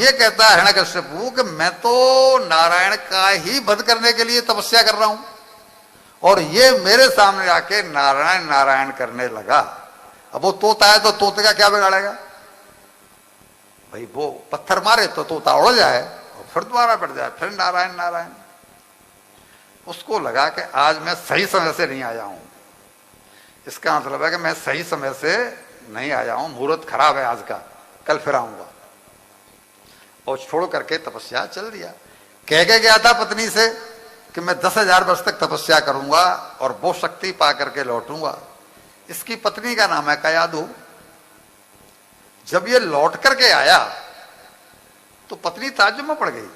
ये कहता है हिरण्यकश्यपु कि मैं तो नारायण का ही वध करने के लिए तपस्या कर रहा हूं, और ये मेरे सामने आके नारायण नारायण करने लगा। अब वो तोता है तो तोते का क्या बिगाड़ेगा भाई, वो पत्थर मारे तो तोता उड़ जाए और फिर दोबारा बढ़ जाए, फिर नारायण नारायण। उसको लगा कि आज मैं सही समय से नहीं आया हूं, इसका मतलब है कि मैं सही समय से नहीं आया हूं, मुहूर्त खराब है आज का, कल फिर आऊंगा। और छोड़ करके तपस्या चल दिया। कह के गया था पत्नी से कि मैं 10,000 वर्ष तक तपस्या करूंगा और वो शक्ति पा करके लौटूंगा। इसकी पत्नी का नाम है कयाधु। जब ये लौट करके आया तो पत्नी ताज्जुब में पड़ गई।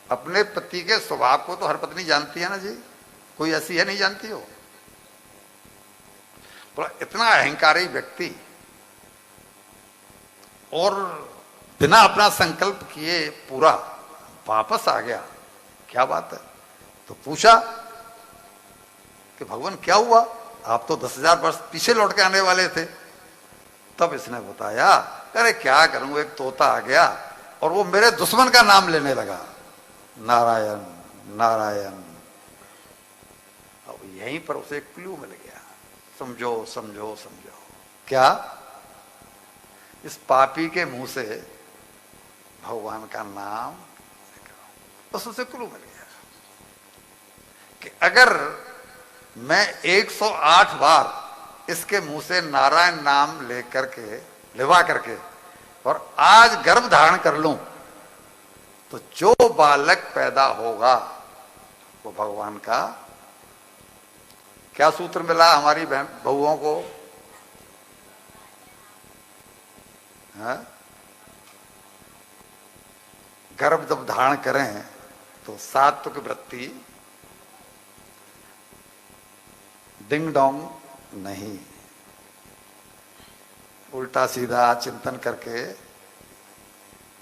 अपने पति के स्वभाव को तो हर पत्नी जानती है ना जी, कोई ऐसी है नहीं जानती हो। बोला इतना अहंकारी व्यक्ति और बिना अपना संकल्प किए पूरा वापस आ गया, क्या बात है। तो पूछा कि भगवान क्या हुआ, आप तो 10,000 वर्ष पीछे लौट के आने वाले थे। तब इसने बताया, अरे क्या करूं, एक तोता आ गया और वो मेरे दुश्मन का नाम लेने लगा, नारायण नारायण। अब यहीं पर उसे क्लू मिल गया, समझो समझो समझो। क्या, इस पापी के मुंह से भगवान का नाम, बस उसे क्लू मिल गया कि अगर मैं 108 बार इसके मुंह से नारायण नाम लेकर के लिवा करके और आज गर्भ धारण कर लूं तो जो बालक पैदा होगा वो भगवान का। क्या सूत्र मिला हमारी बहन बहुओं को, है? गर्भ जब धारण करें तो सात्विक वृत्ति, डिंग डोंग नहीं, उल्टा सीधा चिंतन करके।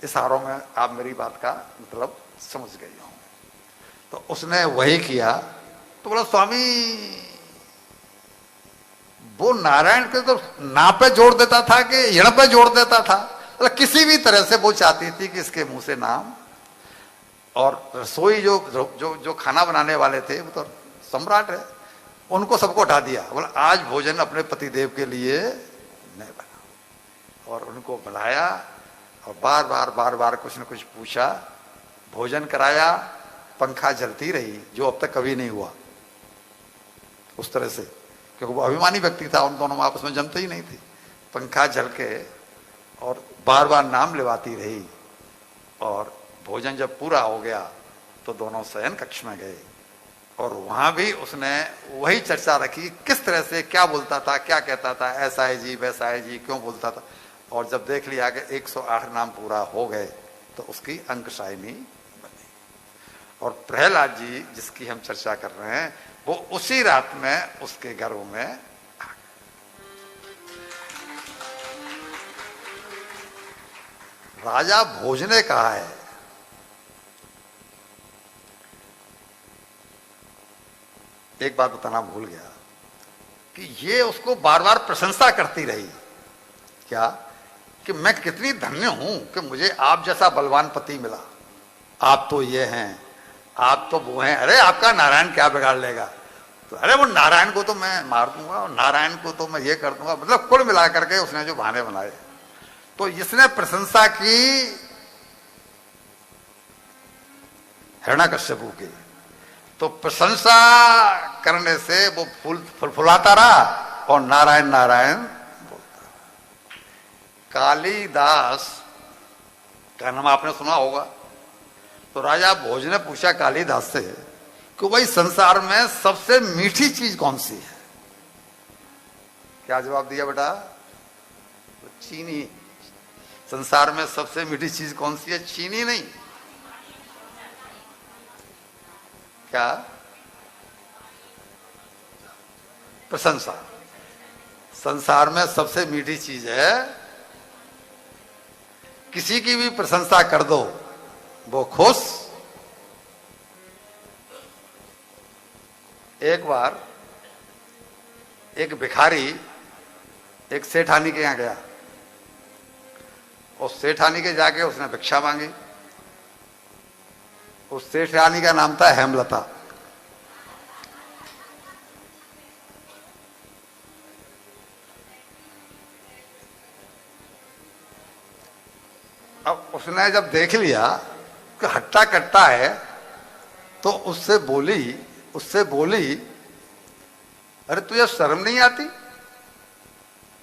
इशारों में आप मेरी बात का मतलब समझ गई हो। तो उसने वही किया। तो बोला स्वामी वो नारायण के तो ना पे जोड़ देता था कि यण पे जोड़ देता था, मतलब किसी भी तरह से वो चाहती थी कि इसके मुंह से नाम। और रसोई जो जो जो खाना बनाने वाले थे वो तो सम्राट है, उनको सबको हटा दिया। बोला आज भोजन अपने पतिदेव के लिए नहीं बना। और उनको बुलाया और बार बार कुछ न कुछ पूछा, भोजन कराया, पंखा जलती रही जो अब तक कभी नहीं हुआ उस तरह से, क्योंकि वो अभिमानी व्यक्ति था, उन दोनों में आपस में जमते ही नहीं थे। पंखा जल के और बार बार नाम लेवाती रही। और भोजन जब पूरा हो गया तो दोनों शयन कक्ष में गए और वहां भी उसने वही चर्चा रखी, किस तरह से क्या बोलता था, क्या कहता था, ऐसा है जी वैसा है जी, क्यों बोलता था। और जब देख लिया कि 108 नाम पूरा हो गए तो उसकी अंकशायनी बनी। और प्रहलाद जी जिसकी हम चर्चा कर रहे हैं वो उसी रात में उसके गर्भ में आ गए। राजा भोज ने कहा है एक बात बताना भूल गया कि ये उसको बार बार प्रशंसा करती रही, क्या कि मैं कितनी धन्य हूं कि मुझे आप जैसा बलवान पति मिला। आप तो ये हैं, आप तो वो हैं, अरे आपका नारायण क्या बिगाड़ लेगा। तो अरे वो नारायण को तो मैं मार दूंगा और नारायण को तो मैं ये कर दूंगा, मतलब कुल मिला करके उसने जो बहाने बनाए। तो इसने प्रशंसा की हिरण्यकश्यपु की, तो प्रशंसा करने से वो फुलफुलाता रहा और नारायण नारायण बोलता रहा। कालिदास का नाम आपने सुना होगा। तो राजा भोज ने पूछा कालिदास से कि भाई संसार में सबसे मीठी चीज कौन सी है। क्या जवाब दिया बेटा? चीनी। संसार में सबसे मीठी चीज कौन सी है? चीनी नहीं। क्या? प्रशंसा। संसार में सबसे मीठी चीज है, किसी की भी प्रशंसा कर दो वो खुश। एक बार एक भिखारी एक सेठानी के यहां गया उस सेठानी के जाके उसने भिक्षा मांगी। उस सेठानी का नाम था हेमलता। अब उसने जब देख लिया कि हट्टा कट्टा है तो उससे बोली अरे तुझे शर्म नहीं आती,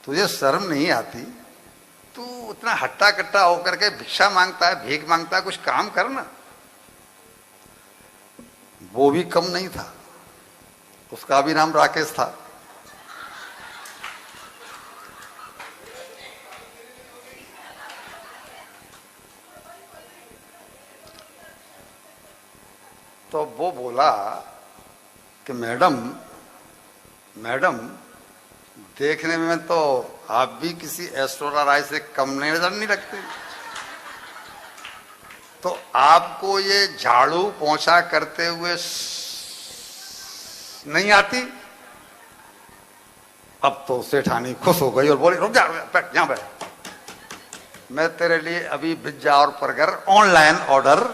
तुझे शर्म नहीं आती, तू उतना हट्टा कट्टा होकर के भिक्षा मांगता है, भीख मांगता है, कुछ काम कर ना। वो भी कम नहीं था, उसका भी नाम राकेश था। तो वो बोला कि मैडम देखने में तो आप भी किसी ऐश्वर्या राय से कम नजर नहीं लगते, तो आपको ये झाड़ू पोंछा करते हुए नहीं आती? अब तो सेठानी खुश हो गई और बोली रुक जा, बैठ यहां बैठ, मैं तेरे लिए अभी पिज्जा और बर्गर ऑनलाइन ऑर्डर।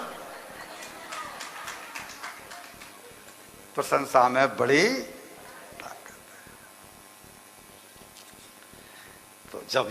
प्रशंसा में बड़ी